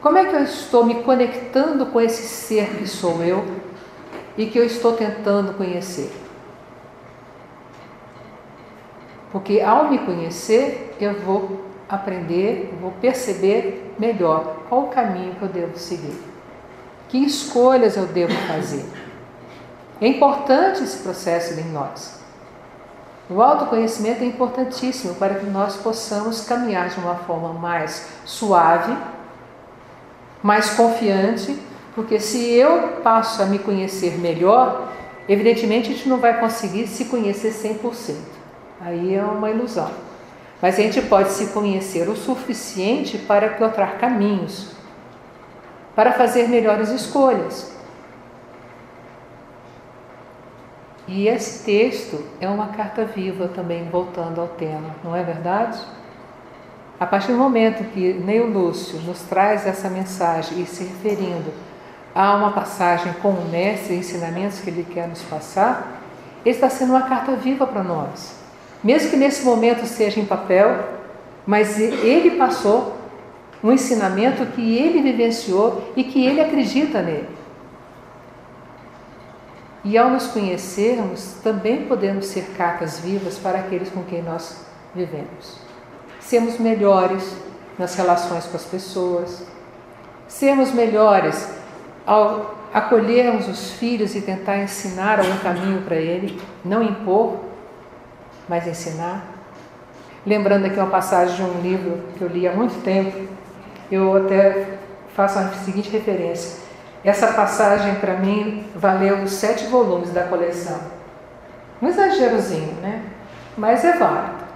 Como é que eu estou me conectando com esse ser que sou eu e que eu estou tentando conhecer? Porque ao me conhecer, eu vou aprender, vou perceber melhor qual o caminho que eu devo seguir. Que escolhas eu devo fazer. É importante esse processo em nós. O autoconhecimento é importantíssimo para que nós possamos caminhar de uma forma mais suave, mais confiante, porque se eu passo a me conhecer melhor, evidentemente a gente não vai conseguir se conhecer 100%. Aí é uma ilusão. Mas a gente pode se conhecer o suficiente para encontrar caminhos, para fazer melhores escolhas. E esse texto é uma carta viva também, voltando ao tema, não é verdade? A partir do momento que Neo Lúcio nos traz essa mensagem e se referindo há uma passagem com o Mestre, ensinamentos que ele quer nos passar, ele está sendo uma carta viva para nós. Mesmo que nesse momento seja em papel, mas ele passou um ensinamento que ele vivenciou e que ele acredita nele. E ao nos conhecermos, também podemos ser cartas vivas para aqueles com quem nós vivemos. Sermos melhores nas relações com as pessoas, sermos melhores ao acolhermos os filhos e tentar ensinar algum caminho para ele, não impor, mas ensinar. Lembrando aqui uma passagem de um livro que eu li há muito tempo, eu até faço a seguinte referência. Essa passagem para mim valeu os 7 volumes da coleção. Um exagerozinho, né? Mas é válido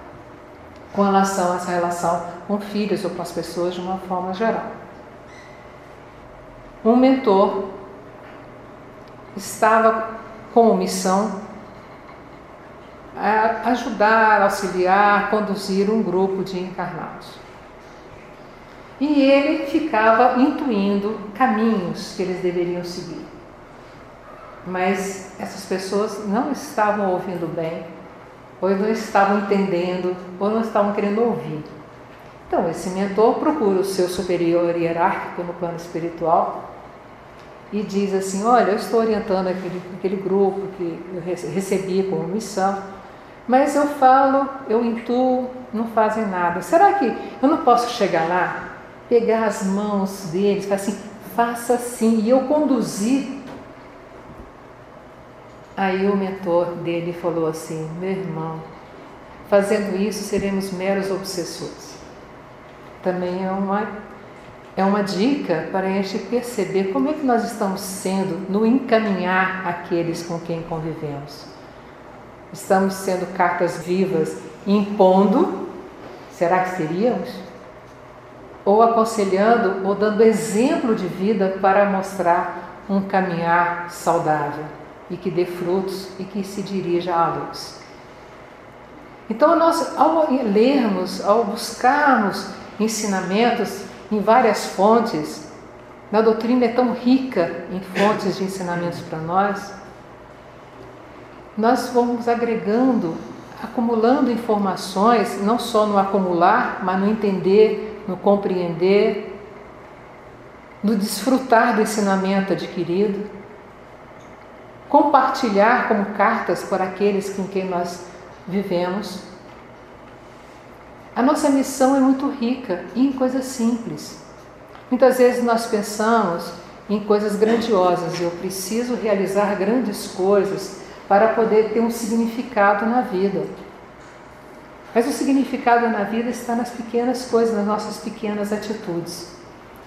com relação a essa relação com filhos ou com as pessoas de uma forma geral. Um mentor estava com missão a ajudar, auxiliar, conduzir um grupo de encarnados. E ele ficava intuindo caminhos que eles deveriam seguir. Mas essas pessoas não estavam ouvindo bem, ou não estavam entendendo, ou não estavam querendo ouvir. Então, esse mentor procura o seu superior hierárquico no plano espiritual e diz assim: olha, eu estou orientando aquele grupo que eu recebi como missão, mas eu falo, eu intuo, não fazem nada. Será que eu não posso chegar lá, pegar as mãos deles, falar assim, faça assim, e eu conduzir? Aí o mentor dele falou assim: meu irmão, fazendo isso seremos meros obsessores. Também é uma dica para a gente perceber como é que nós estamos sendo no encaminhar aqueles com quem convivemos. Estamos sendo cartas vivas, impondo, será que seríamos? Ou aconselhando, ou dando exemplo de vida para mostrar um caminhar saudável e que dê frutos e que se dirija à luz. Então, nós, ao lermos, ao buscarmos ensinamentos em várias fontes, a doutrina é tão rica em fontes de ensinamentos para nós vamos agregando, acumulando informações, não só no acumular, mas no entender, no compreender, no desfrutar do ensinamento adquirido, compartilhar como cartas por aqueles com quem nós vivemos. A nossa missão é muito rica e em coisas simples. Muitas vezes nós pensamos em coisas grandiosas. Eu preciso realizar grandes coisas para poder ter um significado na vida. Mas o significado na vida está nas pequenas coisas, nas nossas pequenas atitudes.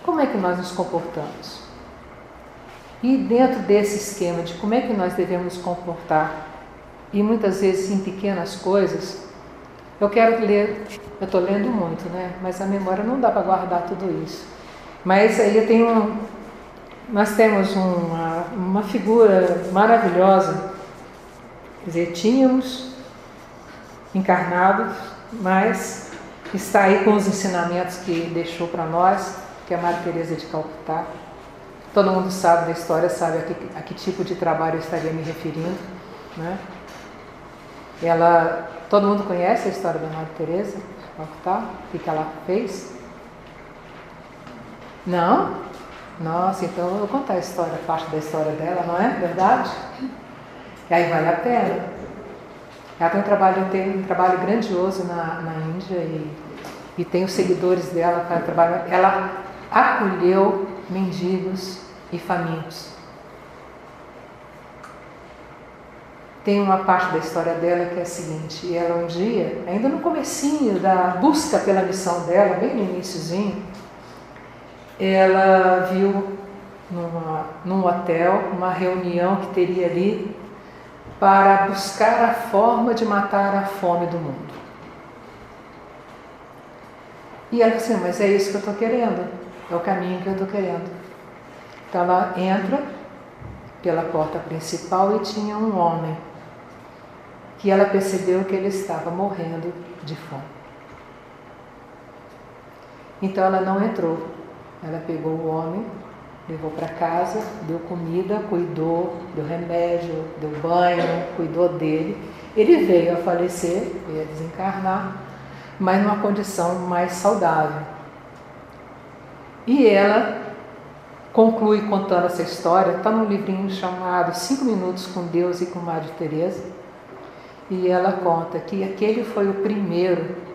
Como é que nós nos comportamos? E dentro desse esquema de como é que nós devemos nos comportar, e muitas vezes em pequenas coisas, eu quero ler, eu estou lendo muito, né? Mas a memória não dá para guardar tudo isso. Mas aí nós temos uma figura maravilhosa, quer dizer, tínhamos encarnados, mas está aí com os ensinamentos que deixou para nós, que é a Madre Teresa de Calcutá. Todo mundo sabe da história, sabe a que tipo de trabalho eu estaria me referindo, né? Todo mundo conhece a história da Madre Teresa de Calcutá? O que ela fez? Não? Nossa, então eu vou contar a história, parte da história dela, não é verdade? E aí vale a pena. Ela tem um trabalho grandioso na Índia e tem os seguidores dela para trabalhar. Ela acolheu mendigos e famintos. Tem uma parte da história dela que é a seguinte: ela um dia, ainda no comecinho da busca pela missão dela, bem no iniciozinho, ela viu num hotel uma reunião que teria ali para buscar a forma de matar a fome do mundo. E ela disse: mas é isso que eu estou querendo, é o caminho que eu estou querendo. Então ela entra pela porta principal e tinha um homem que ela percebeu que ele estava morrendo de fome. Então ela não entrou, ela pegou o homem Levou para casa, deu comida, cuidou, deu remédio, deu banho, cuidou dele. Ele veio a falecer, veio a desencarnar, mas numa condição mais saudável. E ela conclui contando essa história, está num livrinho chamado 5 Minutos com Deus e com Madre Teresa, e ela conta que aquele foi o primeiro,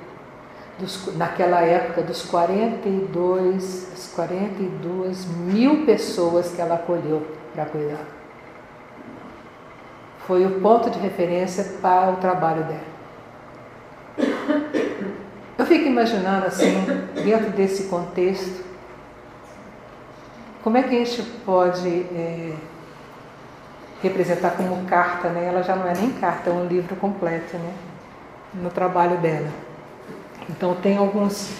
naquela época, dos 42 mil pessoas que ela acolheu para cuidar. Foi o ponto de referência para o trabalho dela. Eu fico imaginando assim, dentro desse contexto, como é que a gente pode representar como carta, né? Ela já não é nem carta, é um livro completo, né? No trabalho dela. Então tem alguns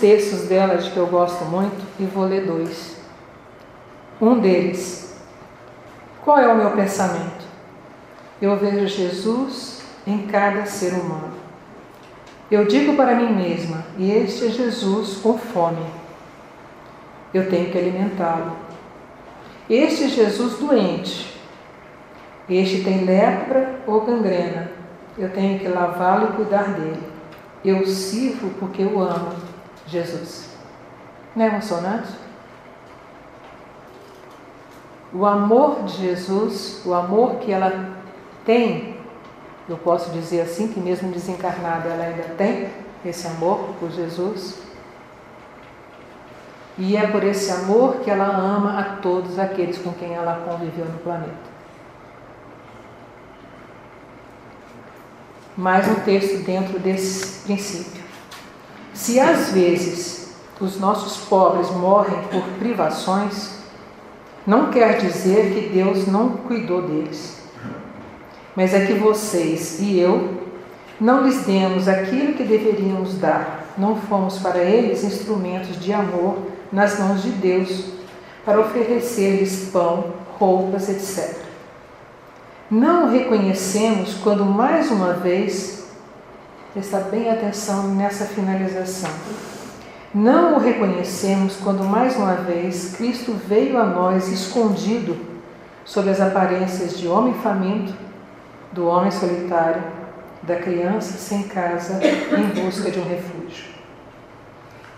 textos dela que eu gosto muito e vou ler 2. Um deles: qual é o meu pensamento? Eu vejo Jesus em cada ser humano. Eu digo para mim mesma, e este é Jesus com fome. Eu tenho que alimentá-lo. Este é Jesus doente. Este tem lepra ou gangrena. Eu tenho que lavá-lo e cuidar dele. Eu sirvo porque eu amo Jesus. Não é emocionante? O amor de Jesus, o amor que ela tem, eu posso dizer assim, que mesmo desencarnada ela ainda tem esse amor por Jesus. E é por esse amor que ela ama a todos aqueles com quem ela conviveu no planeta. Mais um texto dentro desse princípio. Se às vezes os nossos pobres morrem por privações, não quer dizer que Deus não cuidou deles, mas é que vocês e eu não lhes demos aquilo que deveríamos dar. Não fomos para eles instrumentos de amor nas mãos de Deus para oferecer-lhes pão, roupas, etc. Não o reconhecemos quando mais uma vez, presta bem atenção nessa finalização, não o reconhecemos quando mais uma vez Cristo veio a nós escondido sob as aparências de homem faminto, do homem solitário, da criança sem casa em busca de um refúgio.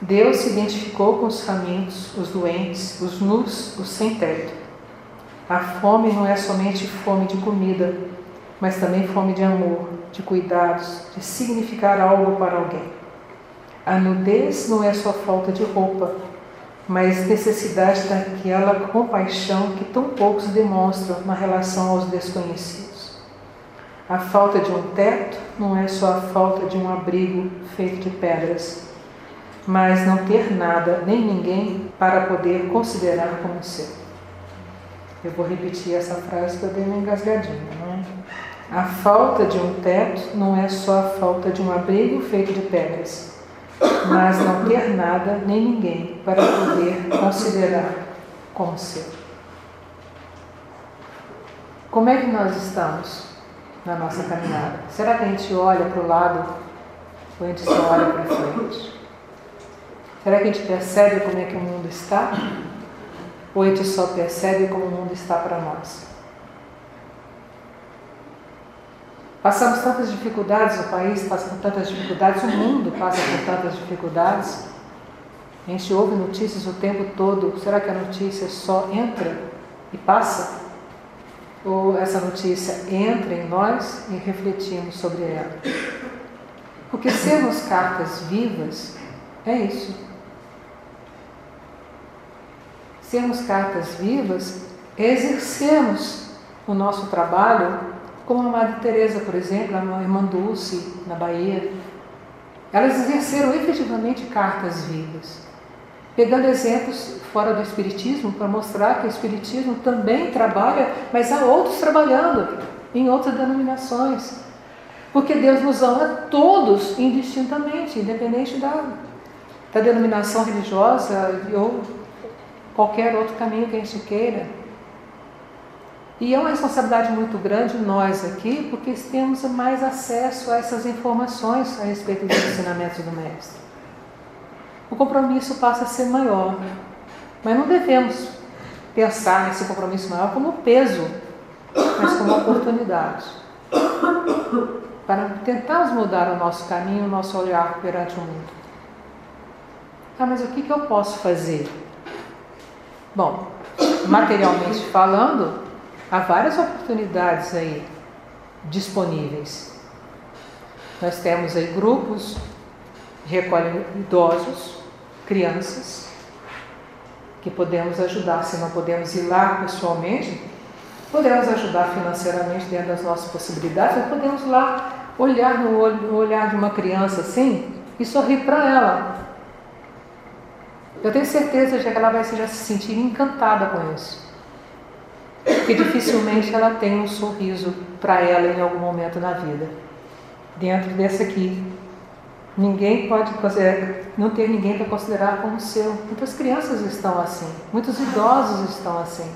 Deus se identificou com os famintos, os doentes, os nus, os sem teto. A fome não é somente fome de comida, mas também fome de amor, de cuidados, de significar algo para alguém. A nudez não é só falta de roupa, mas necessidade daquela compaixão que tão poucos demonstram na relação aos desconhecidos. A falta de um teto não é só a falta de um abrigo feito de pedras, mas não ter nada nem ninguém para poder considerar como seu. Eu vou repetir essa frase que eu dei uma engasgadinha, não é? A falta de um teto não é só a falta de um abrigo feito de pedras, mas não ter nada nem ninguém para poder considerar como seu. Como é que nós estamos na nossa caminhada? Será que a gente olha para o lado ou a gente só olha para frente? Será que a gente percebe como é que o mundo está? Ou a gente só percebe como o mundo está para nós? Passamos tantas dificuldades, o país passa por tantas dificuldades, o mundo passa por tantas dificuldades. A gente ouve notícias o tempo todo. Será que a notícia só entra e passa? Ou essa notícia entra em nós e refletimos sobre ela? Porque sermos cartas vivas é isso. Sermos cartas vivas é exercermos o nosso trabalho, como a Madre Teresa, por exemplo, a irmã Dulce, na Bahia. Elas exerceram efetivamente cartas vivas, pegando exemplos fora do Espiritismo para mostrar que o Espiritismo também trabalha, mas há outros trabalhando em outras denominações. Porque Deus nos ama todos indistintamente, independente da denominação religiosa ou qualquer outro caminho que a gente queira. E é uma responsabilidade muito grande nós aqui, porque temos mais acesso a essas informações a respeito dos ensinamentos do Mestre. O compromisso passa a ser maior. Mas não devemos pensar nesse compromisso maior como peso, mas como oportunidade para tentarmos mudar o nosso caminho, o nosso olhar perante o mundo. Mas o que eu posso fazer? Bom, materialmente falando, há várias oportunidades aí disponíveis. Nós temos aí grupos que recolhem idosos, crianças, que podemos ajudar. Se não podemos ir lá pessoalmente, podemos ajudar financeiramente dentro das nossas possibilidades, mas podemos ir lá olhar no olhar de uma criança assim e sorrir para ela. Eu tenho certeza de que ela vai já se sentir encantada com isso. Porque dificilmente ela tem um sorriso para ela em algum momento na vida. Dentro desse aqui, ninguém pode não ter ninguém para considerar como seu. Muitas crianças estão assim, muitos idosos estão assim.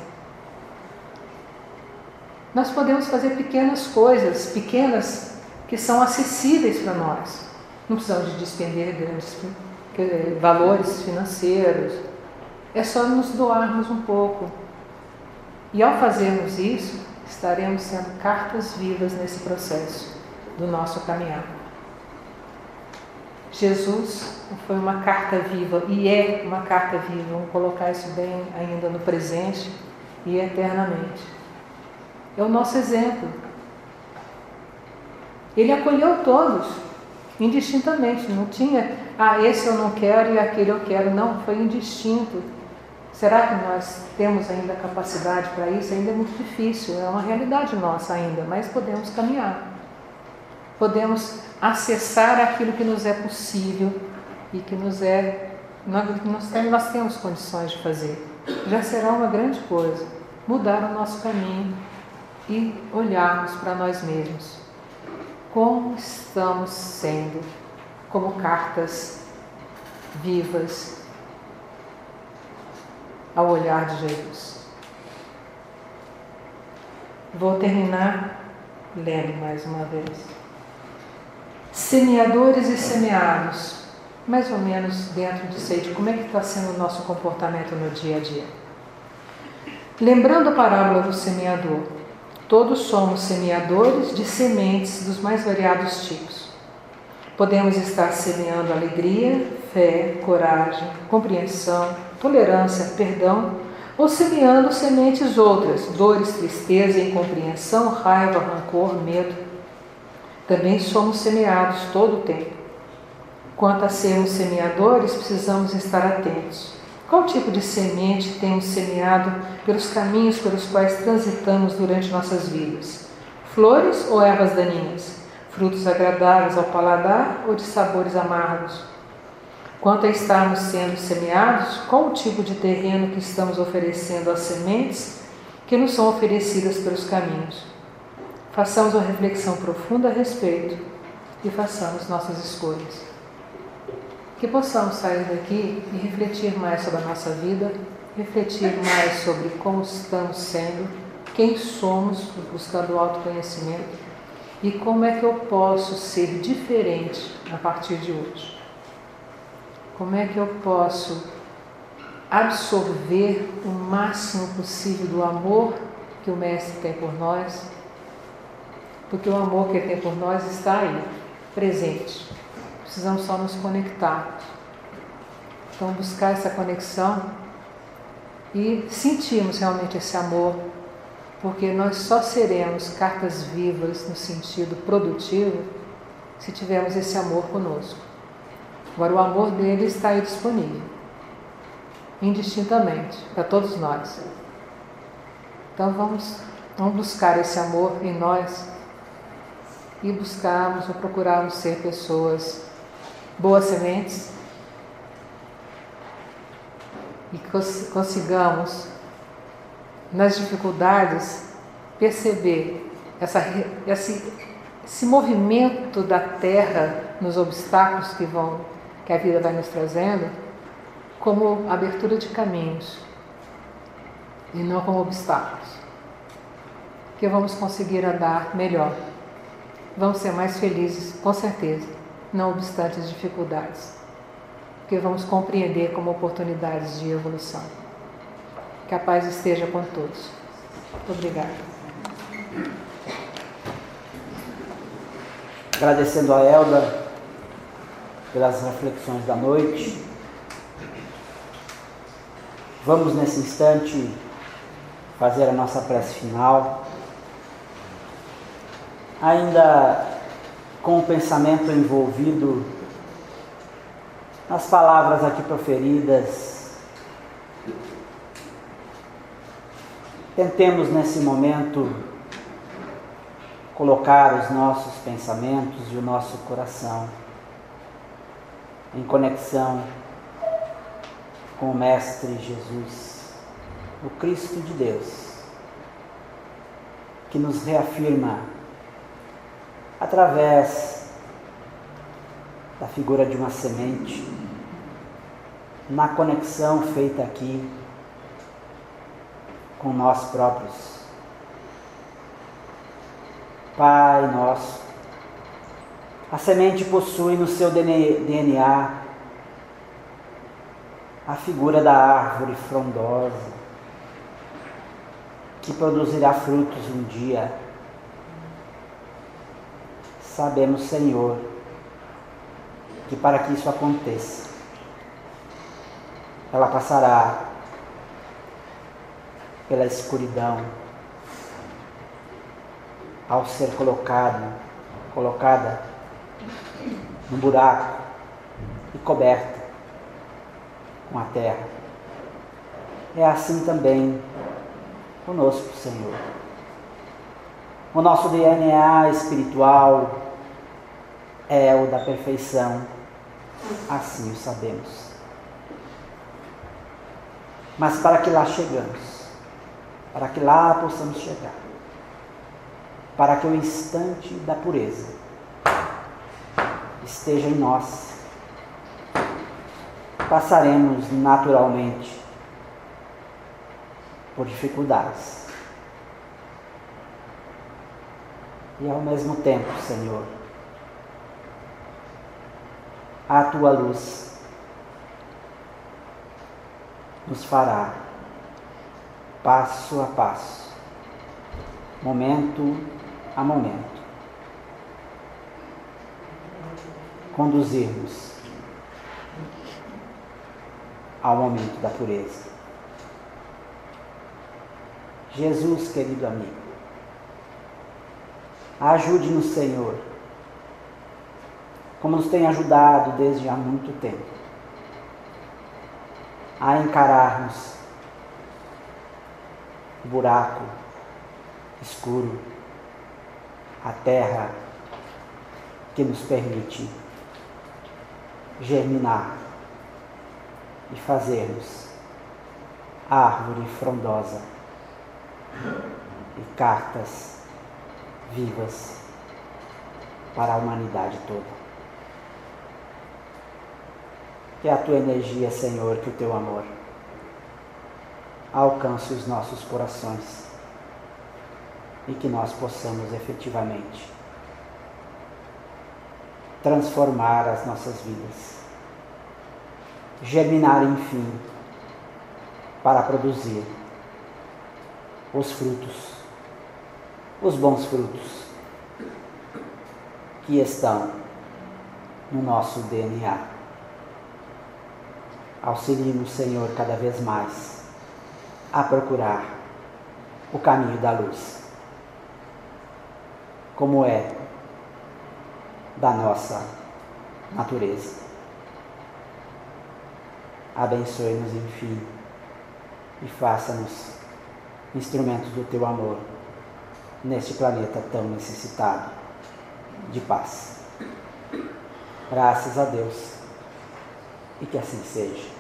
Nós podemos fazer pequenas coisas, pequenas que são acessíveis para nós. Não precisamos de despender grandes valores financeiros. É só nos doarmos um pouco. E ao fazermos isso, estaremos sendo cartas vivas nesse processo do nosso caminhar. Jesus foi uma carta viva e é uma carta viva. Vamos colocar isso bem ainda no presente e eternamente. É o nosso exemplo. Ele acolheu todos, indistintamente. Não tinha, esse eu não quero e aquele eu quero. Não, foi indistinto. Será que nós temos ainda capacidade para isso? Ainda é muito difícil, é uma realidade nossa ainda, mas podemos caminhar. Podemos acessar aquilo que nos é possível e que nós temos condições de fazer. Já será uma grande coisa mudar o nosso caminho e olharmos para nós mesmos. Como estamos sendo, como cartas vivas ao olhar de Jesus. Vou terminar lendo mais uma vez. Semeadores e semeados, mais ou menos dentro disso aí, de como é que está sendo o nosso comportamento no dia a dia. Lembrando a parábola do semeador, todos somos semeadores de sementes dos mais variados tipos. Podemos estar semeando alegria, fé, coragem, compreensão, tolerância, perdão, ou semeando sementes outras, dores, tristeza, incompreensão, raiva, rancor, medo. Também somos semeados todo o tempo. Quanto a sermos semeadores, precisamos estar atentos. Qual tipo de semente temos semeado pelos caminhos pelos quais transitamos durante nossas vidas? Flores ou ervas daninhas? Frutos agradáveis ao paladar ou de sabores amargos? Quanto a estarmos sendo semeados, qual o tipo de terreno que estamos oferecendo às sementes que nos são oferecidas pelos caminhos? Façamos uma reflexão profunda a respeito e façamos nossas escolhas. Que possamos sair daqui e refletir mais sobre a nossa vida, refletir mais sobre como estamos sendo, quem somos, buscando o autoconhecimento e como é que eu posso ser diferente a partir de hoje. Como é que eu posso absorver o máximo possível do amor que o Mestre tem por nós, porque o amor que ele tem por nós está aí, presente. Precisamos só nos conectar. Então, buscar essa conexão e sentirmos realmente esse amor, porque nós só seremos cartas vivas no sentido produtivo se tivermos esse amor conosco. Agora, o amor dele está aí disponível, indistintamente, para todos nós. Então, vamos buscar esse amor em nós e buscarmos ou procurarmos ser pessoas boas sementes e consigamos, nas dificuldades, perceber esse movimento da terra nos obstáculos que a vida vai nos trazendo, como abertura de caminhos e não como obstáculos. Que vamos conseguir andar melhor. Vamos ser mais felizes, com certeza, não obstante as dificuldades. Porque vamos compreender como oportunidades de evolução. Que a paz esteja com todos. Muito obrigada. Agradecendo a Elda pelas reflexões da noite. Vamos nesse instante fazer a nossa prece final, ainda com o pensamento envolvido nas palavras aqui proferidas. Tentemos nesse momento colocar os nossos pensamentos e o nosso coração em conexão com o Mestre Jesus, o Cristo de Deus, que nos reafirma através da figura de uma semente, na conexão feita aqui com nós próprios. Pai nosso, a semente possui no seu DNA a figura da árvore frondosa, que produzirá frutos um dia. Sabemos, Senhor, que para que isso aconteça, ela passará pela escuridão, ao ser colocada num buraco e coberta com a terra. É assim também conosco, Senhor. O nosso DNA espiritual é o da perfeição, assim o sabemos. Mas para que lá chegamos, para que lá possamos chegar, para que o instante da pureza esteja em nós, passaremos naturalmente por dificuldades. E ao mesmo tempo, Senhor, a Tua luz nos fará, passo a passo, momento a momento, conduzir-nos ao momento da pureza. Jesus, querido amigo, ajude-nos, Senhor, como nos tem ajudado desde há muito tempo, a encararmos o buraco escuro, a terra que nos permite germinar e fazermos árvore frondosa e cartas vivas para a humanidade toda. Que a Tua energia, Senhor, que o Teu amor alcance os nossos corações e que nós possamos efetivamente transformar as nossas vidas, germinar, enfim, para produzir os frutos, os bons frutos que estão no nosso DNA. Auxilie-nos, Senhor, cada vez mais a procurar o caminho da luz, como é da nossa natureza. Abençoe-nos, enfim, e faça-nos instrumentos do Teu amor neste planeta tão necessitado de paz. Graças a Deus, e que assim seja.